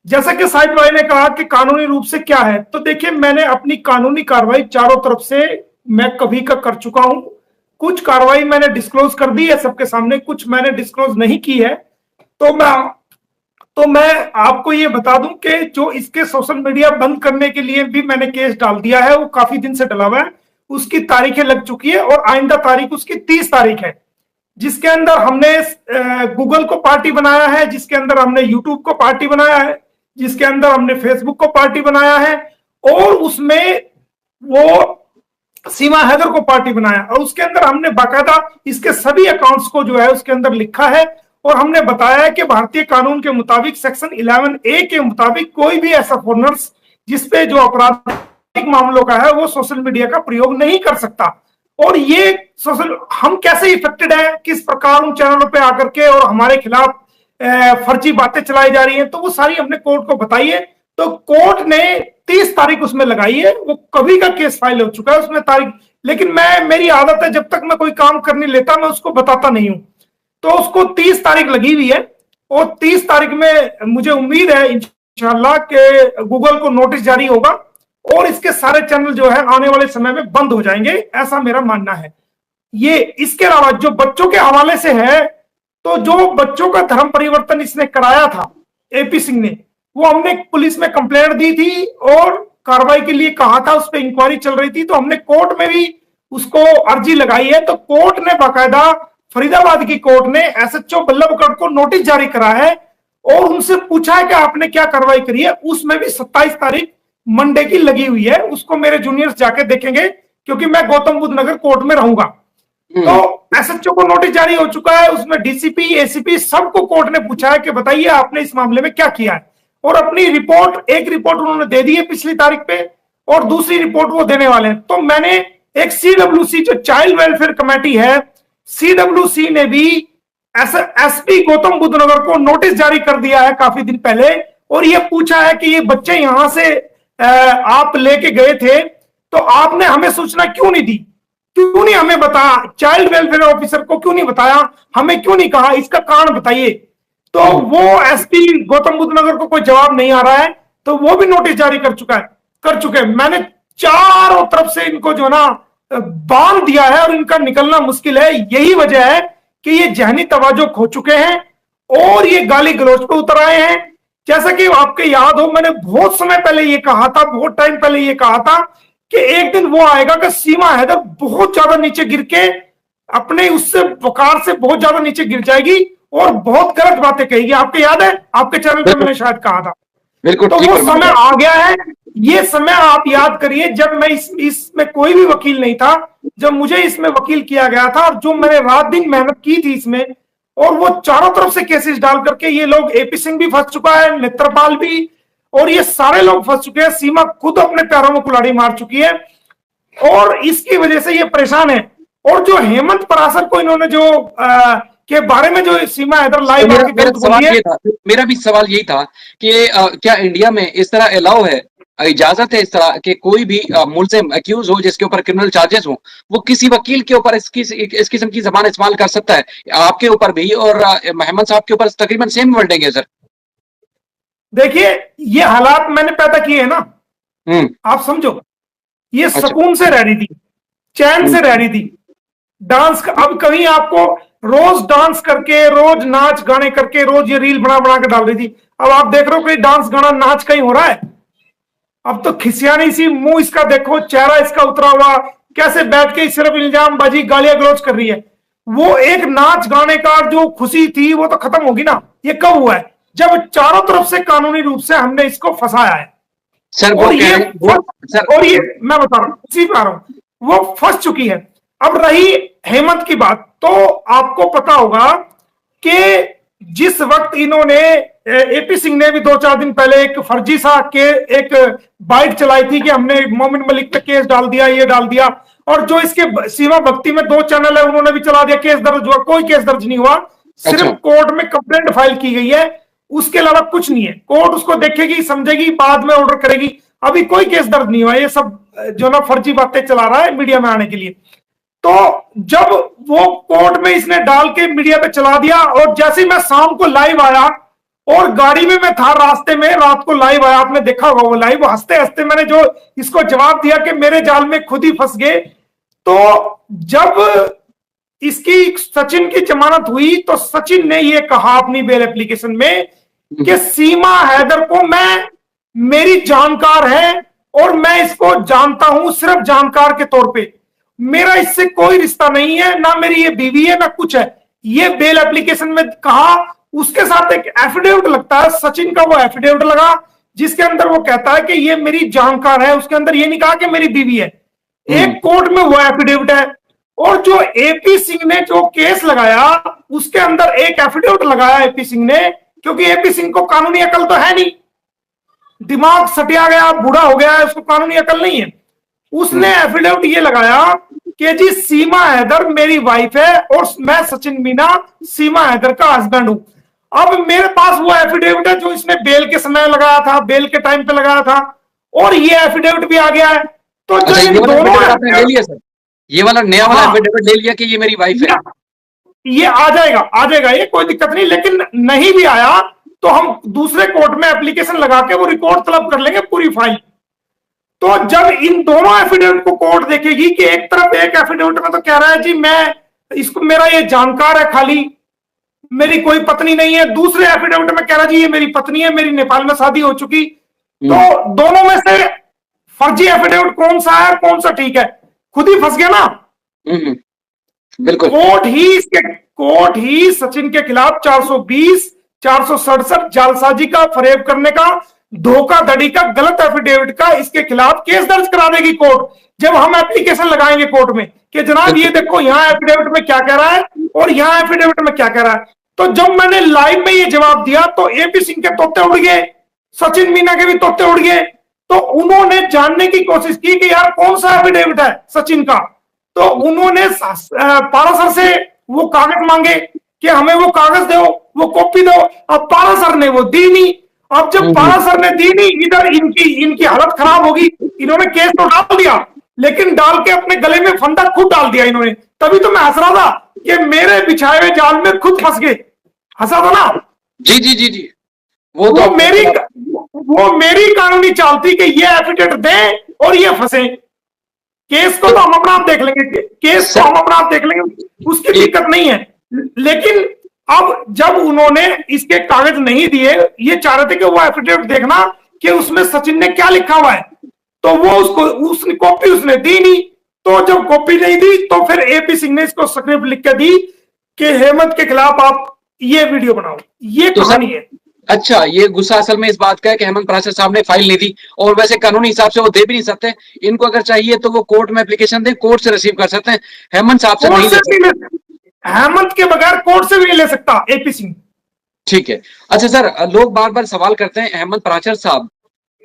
जैसा कि साहिब भाई ने कहा कि कानूनी रूप से क्या है, तो देखिए मैंने अपनी कानूनी कार्रवाई चारों तरफ से मैं कभी का कर चुका हूं। कुछ कार्रवाई मैंने डिस्क्लोज कर दी है सबके सामने, कुछ मैंने डिस्क्लोज नहीं की है। तो मैं आपको ये बता दूं कि जो इसके सोशल मीडिया बंद करने के लिए भी मैंने केस डाल दिया है, वो काफी दिन से डला हुआ है। उसकी तारीखें लग चुकी है और आइंदा तारीख उसकी 30 तारीख है, जिसके अंदर हमने गूगल को पार्टी बनाया है, जिसके अंदर हमने यूट्यूब को पार्टी बनाया है, जिसके अंदर हमने फेसबुक को पार्टी बनाया है, और उसमें वो सीमा हैदर को पार्टी बनाया, और उसके अंदर हमने बाकायदा इसके सभी अकाउंट्स को जो है उसके अंदर लिखा है। और हमने बताया है कि भारतीय कानून के मुताबिक सेक्शन 11A के मुताबिक कोई भी ऐसा फॉरनर्स जिसपे जो आपराधिक मामलों का है वो सोशल मीडिया का प्रयोग नहीं कर सकता। और ये सोशल हम कैसे इफेक्टेड है, किस प्रकार उन चैनलों पे आकर के और हमारे खिलाफ फर्जी बातें चलाई जा रही हैं, तो वो सारी हमने कोर्ट को बताई है। तो कोर्ट ने 30 तारीख उसमें लगाई है, वो कभी का केस फाइल हो चुका है उसमें तारीख। लेकिन मेरी आदत है, जब तक मैं कोई काम करने लेता मैं उसको बताता नहीं हूं। तो उसको 30 तारीख लगी हुई है, और 30 तारीख में मुझे उम्मीद है इंशाल्लाह कि गूगल को नोटिस जारी होगा और इसके सारे चैनल जो है आने वाले समय में बंद हो जाएंगे, ऐसा मेरा मानना है। ये इसके अलावा जो बच्चों के हवाले से है, तो जो बच्चों का धर्म परिवर्तन इसने कराया था एपी सिंह ने, वो हमने पुलिस में कंप्लेंट दी थी और कार्रवाई के लिए कहा था, उस पर इंक्वायरी चल रही थी, तो हमने कोर्ट में भी उसको अर्जी लगाई है। तो कोर्ट ने बाकायदा, फरीदाबाद की कोर्ट ने एसएचओ बल्लभगढ़ को नोटिस जारी करा है और उनसे पूछा है कि आपने क्या कार्रवाई करी है। उसमें भी 27 तारीख मंडे की लगी हुई है, उसको मेरे जूनियर्स जाके देखेंगे क्योंकि मैं गौतम बुद्ध नगर कोर्ट में रहूंगा। तो एसएचओ को नोटिस जारी हो चुका है, उसमें डीसीपी एसीपी सबको कोर्ट ने पूछा है कि बताइए आपने इस मामले में क्या किया है, और अपनी रिपोर्ट, एक रिपोर्ट उन्होंने दे दी है पिछली तारीख पे और दूसरी रिपोर्ट वो देने वाले हैं। तो मैंने एक सीडब्ल्यूसी जो चाइल्ड वेलफेयर कमेटी है, सीडब्ल्यूसी ने भी एसपी गौतम बुद्ध नगर को नोटिस जारी कर दिया है काफी दिन पहले, और ये पूछा है कि ये बच्चे यहां से आप लेके गए थे तो आपने हमें सूचना क्यों नहीं दी, क्यों नहीं हमें बताया, चाइल्ड वेलफेयर ऑफिसर को क्यों नहीं बताया, हमें क्यों नहीं कहा, इसका कारण बताइए। तो वो एसपी गौतम बुद्ध नगर को कोई जवाब नहीं आ रहा है, तो वो भी नोटिस जारी कर चुके हैं। मैंने चारों तरफ से इनको जो ना बांध दिया है और इनका निकलना मुश्किल है। यही वजह है कि ये जहनी तवाजो खो चुके हैं और ये गाली गलौज पे उतर आए हैं। जैसा कि आपके याद हो, मैंने बहुत समय पहले ये कहा था, बहुत टाइम पहले ये कहा था कि एक दिन वो आएगा कि सीमा हैदर बहुत ज्यादा नीचे गिर के अपने उससे वकार से बहुत ज्यादा नीचे गिर जाएगी और बहुत गलत बातें कहेगी। आपको याद है, आपके चैनल पे मैंने शायद कहा था। बिल्कुल, तो वो समय आ गया है। ये समय आप याद करिए जब मैं इसमें कोई भी वकील नहीं था, जब मुझे इसमें वकील किया गया था और जो मैंने रात दिन मेहनत की थी इसमें, और वो चारों तरफ से केसेस डाल करके ये लोग, एपी सिंह भी फंस चुका है, नेत्रपाल भी, और ये सारे लोग फंस चुके हैं। सीमा खुद अपने पैरों में कुल्हाड़ी मार चुकी है और इसकी वजह से ये परेशान है। और जो हेमंत परासर को इन्होंने जो के बारे में जो सीमा हैदर लाइव मेरा भी सवाल यही था कि क्या इंडिया में इस तरह अलाउ है, इजाजत है इस तरह कि कोई भी मुल्जिम अक्यूज हो जिसके ऊपर क्रिमिनल चार्जेस हो, वो किसी वकील के ऊपर इस किस्म की जबान इस्तेमाल कर सकता है? आपके ऊपर भी और महमद साहब के ऊपर तकरीबन सेम वर्डिंग है सर। देखिए ये हालात मैंने पैदा किए है ना, आप समझो। ये सुकून से रह रही थी, चैन से रह रही थी, डांस अब कहीं आपको रोज डांस करके, रोज नाच गाने करके, रोज ये रील बना बना के डाल रही थी। अब आप देख रहे हो कोई डांस गाना नाच कहीं हो रहा है? अब तो खिसियानी सी मुंह इसका देखो, चेहरा इसका उतरा हुआ, कैसे बैठ के सिर्फ इल्जामबाजी गालियां गलौज कर रही है। वो एक नाच गाने का जो खुशी थी वो तो खत्म होगी ना। ये कब हुआ है? जब चारों तरफ से कानूनी रूप से हमने इसको फंसाया है सर। और ये मैं बता रहा हूं, उसी पर आ रहा हूं, वो फंस चुकी है। अब रही हेमंत की बात, तो आपको पता होगा कि जिस वक्त इन्होंने, एपी सिंह ने भी 2-4 दिन पहले एक फर्जी सा के एक बाइट चलाई थी कि हमने मोमिन मलिक पे केस डाल दिया, ये डाल दिया, और जो इसके सीमा भक्ति में 2 चैनल है उन्होंने भी चला दिया, केस दर्ज हुआ। कोई केस दर्ज नहीं हुआ, सिर्फ कोर्ट में कंप्लेंट फाइल की गई है, उसके अलावा कुछ नहीं है। कोर्ट उसको देखेगी, समझेगी, बाद में ऑर्डर करेगी। अभी कोई केस दर्ज नहीं हुआ। ये सब जो ना फर्जी बातें चला रहा है मीडिया में आने के लिए। तो जब वो कोर्ट में इसने डाल के मीडिया पे चला दिया, और जैसे ही मैं शाम को लाइव आया और गाड़ी में मैं था, रास्ते में रात को लाइव आया, आपने देखा होगा वो लाइव, हंसते हंसते मैंने जो इसको जवाब दिया कि मेरे जाल में खुद ही फंस गए। तो जब इसकी सचिन की जमानत हुई तो सचिन ने ये कहा अपनी बेल एप्लीकेशन में कि सीमा हैदर को मेरी जानकार है और मैं इसको जानता हूं सिर्फ जानकार के तौर पे, मेरा इससे कोई रिश्ता नहीं है, ना मेरी ये बीवी है ना कुछ है। ये बेल एप्लीकेशन में कहा। उसके साथ एक एफिडेविट लगता है, सचिन का वो एफिडेविट लगा जिसके अंदर वो कहता है कि ये मेरी जानकार है, उसके अंदर ये नहीं कहा कि मेरी बीवी है। एक कोर्ट में वो एफिडेविट है। और जो एपी सिंह ने जो केस लगाया उसके अंदर एक एफिडेविट लगाया एपी सिंह ने, क्योंकि एपी सिंह को कानूनी अकल तो है नहीं, दिमाग सटिया गया, बूढ़ा हो गया है, उसको कानूनी अकल नहीं है। उसने एफिडेविट ये लगाया कि जी सीमा हैदर मेरी वाइफ है और मैं सचिन मीना सीमा हैदर का हस्बैंड हूं। अब मेरे पास वो एफिडेविट है जो इसने बेल के समय लगाया था, बेल के टाइम पे लगाया था, और ये एफिडेविट भी आ गया है। तो अच्छा, जब इन ये वाला दोनों एफिडेविट आपने ले लिया सर? ये वाला नया वाला हाँ, एफिडेविट ले लिया कि ये मेरी वाइफ है? ये आ जाएगा, ये कोई दिक्कत नहीं। लेकिन नहीं भी आया तो हम दूसरे कोर्ट में एप्लीकेशन लगा के वो रिकॉर्ड तलब कर लेंगे पूरी फाइल। तो जब इन दोनों एफिडेविट को कोर्ट देखेगी कि एक तरफ एक एफिडेविट में तो कह रहा है जी मैं इसको, मेरा ये जानकार है खाली, मेरी कोई पत्नी नहीं है, दूसरे एफिडेविट में कह रहा है जी ये मेरी पत्नी है, मेरी नेपाल में शादी हो चुकी। तो दोनों में से फर्जी एफिडेविट कौन सा है कौन सा ठीक है, खुद ही फंस गया ना। बिल्कुल। कोर्ट ही सचिन के खिलाफ 420, 467 जालसाजी का, फरेब करने का, धोखाधड़ी का, गलत एफिडेविट का इसके खिलाफ केस दर्ज करा देगी कोर्ट जब हम एप्लीकेशन लगाएंगे कोर्ट में कि जनाब ये देखो यहां एफिडेविट में क्या कह रहा है और यहां एफिडेविट में क्या कह रहा है। तो जब मैंने लाइव में ये जवाब दिया तो एपी सिंह के तोते उड़ गए, सचिन मीना के भी तोते उड़ गए। तो उन्होंने जानने की कोशिश की कि यार कौन सा एफिडेविट है सचिन का। तो उन्होंने पारासर से वो कागज मांगे कि हमें वो कागज दो, वो कॉपी दो। अब पारासर ने वो दी नहीं। अब जब पारासर ने दी नहीं, इधर इनकी हालत खराब होगी। इन्होंने केस तो डाल दिया लेकिन डाल के अपने गले में फंदा खुद डाल दिया इन्होंने। तभी तो मैं हंस रहा था कि मेरे बिछाए हुए जाल में खुद फंस गए। हंसा था ना? जी जी जी जी। वो मेरी कानूनी चाल थी कि ये एफिडेविट दें और ये फंसे। केस को तो हम अपना आप देख लेंगे, केस को हम अपना आप देख लेंगे, उसकी दिक्कत नहीं है। लेकिन अब जब उन्होंने इसके कागज नहीं दिए, ये चाह रहे थे कि वो एफिडेविट देखना कि उसमें सचिन ने क्या लिखा हुआ है, तो वो उसने कॉपी उसने दी नहीं। तो जब कॉपी नहीं दी तो फिर एपी सिंह ने इसको स्क्रिप्ट लिख के दी कि हेमंत के खिलाफ आप ये वीडियो बनाओ। ये तो कहानी है। अच्छा, ये गुस्सा असल में इस बात का है कि हेमंत परासर साहब ने फाइल नहीं दी, और वैसे कानूनी हिसाब से वो दे भी नहीं सकते। इनको अगर चाहिए तो वो कोर्ट में एप्लीकेशन दे, कोर्ट से रिसीव कर सकते हैं, हेमंत साहब से नहीं ले सकते। हेमंत के बगैर कोर्ट से भी नहीं ले सकता एपी सिंह। ठीक है। अच्छा सर, लोग बार बार सवाल करते हैं हेमंत परासर साहब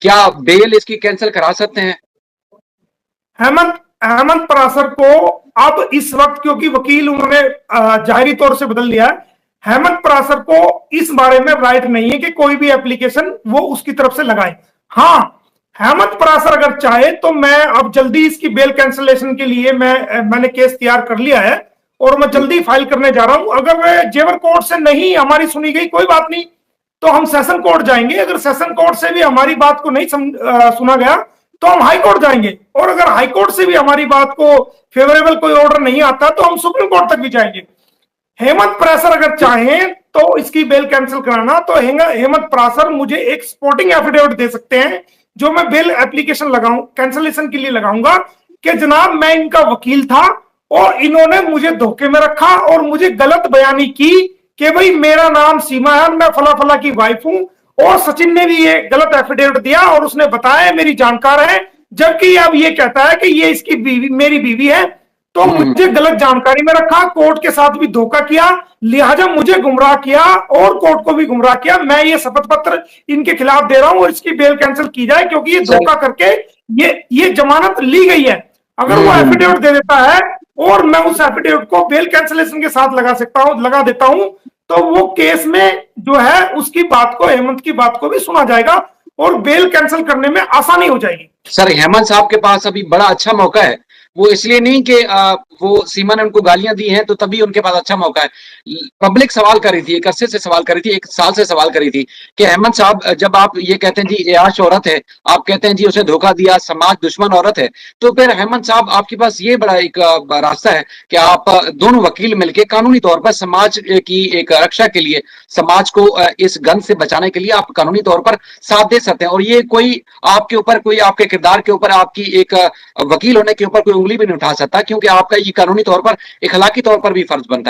क्या बेल इसकी कैंसिल करा सकते हैं? हेमंत परासर को अब इस वक्त, क्योंकि वकील उन्होंने जाहिरी तौर से बदल दिया है, हेमंत परासर को इस बारे में राइट नहीं है कि कोई भी एप्लीकेशन वो उसकी तरफ से लगाए। हाँ, हेमंत परासर अगर चाहे तो मैं अब जल्दी इसकी बेल कैंसिलेशन के लिए मैंने केस तैयार कर लिया है और मैं जल्दी फाइल करने जा रहा हूं। अगर जेवर कोर्ट से नहीं हमारी सुनी गई, कोई बात नहीं, तो हम सेशन कोर्ट जाएंगे। अगर सेशन कोर्ट से भी हमारी बात को नहीं सुना गया तो हम हाई कोर्ट जाएंगे, और अगर हाई कोर्ट से भी हमारी बात को फेवरेबल कोई ऑर्डर नहीं आता तो हम सुप्रीम कोर्ट तक भी जाएंगे। हेमंत परासर अगर चाहें तो इसकी बेल कैंसिल कराना, तो हेमंत परासर मुझे एक सपोर्टिंग एफिडेविट दे सकते हैं जो मैं बेल एप्लीकेशन लगाऊं, कैंसिलेशन के लिए लगाऊंगा कि जनाब मैं इनका वकील था और इन्होंने मुझे धोखे में रखा और मुझे गलत बयानी की कि भाई मेरा नाम सीमा है, मैं फला फला की वाइफ हूं, और सचिन ने भी ये गलत एफिडेविट दिया और उसने बताया मेरी जानकार है, जबकि अब ये कहता है कि ये इसकी बीवी, मेरी बीवी है। तो मुझे गलत जानकारी में रखा, कोर्ट के साथ भी धोखा किया, लिहाजा मुझे गुमराह किया और कोर्ट को भी गुमराह किया। मैं ये शपथ पत्र इनके खिलाफ दे रहा हूं और इसकी बेल कैंसिल की जाए, क्योंकि ये धोखा करके ये जमानत ली गई है। अगर वो एफिडेविट दे देता है और मैं उस एफिडेविट को बेल कैंसिलेशन के साथ लगा देता हूं, तो वो केस में जो है उसकी बात को, हेमंत की बात को भी सुना जाएगा और बेल कैंसिल करने में आसानी हो जाएगी। सर, हेमंत साहब के पास अभी बड़ा अच्छा मौका है, वो इसलिए नहीं कि वो सीमा ने उनको गालियां दी हैं तो तभी उनके पास अच्छा मौका है। पब्लिक सवाल कर रही थी, एक अरसे से सवाल कर रही थी, 1 साल से सवाल कर रही थी कि अहमद साहब, जब आप ये कहते हैं जी याश औरत है, आप कहते हैं जी उसे धोखा दिया, समाज दुश्मन औरत है, तो फिर अहमद साहब आपके पास ये बड़ा एक रास्ता है कि आप दोनों वकील मिलकर कानूनी तौर पर समाज की एक रक्षा के लिए, समाज को इस गंध से बचाने के लिए आप कानूनी तौर पर साथ दे सकते हैं। और ये कोई आपके ऊपर, कोई आपके किरदार के ऊपर, आपकी एक वकील होने के ऊपर कोई उंगली भी नहीं उठा सकता, क्योंकि आपका ये कानूनी तौर पर, इखलाकी तौर पर भी फर्ज बनता है।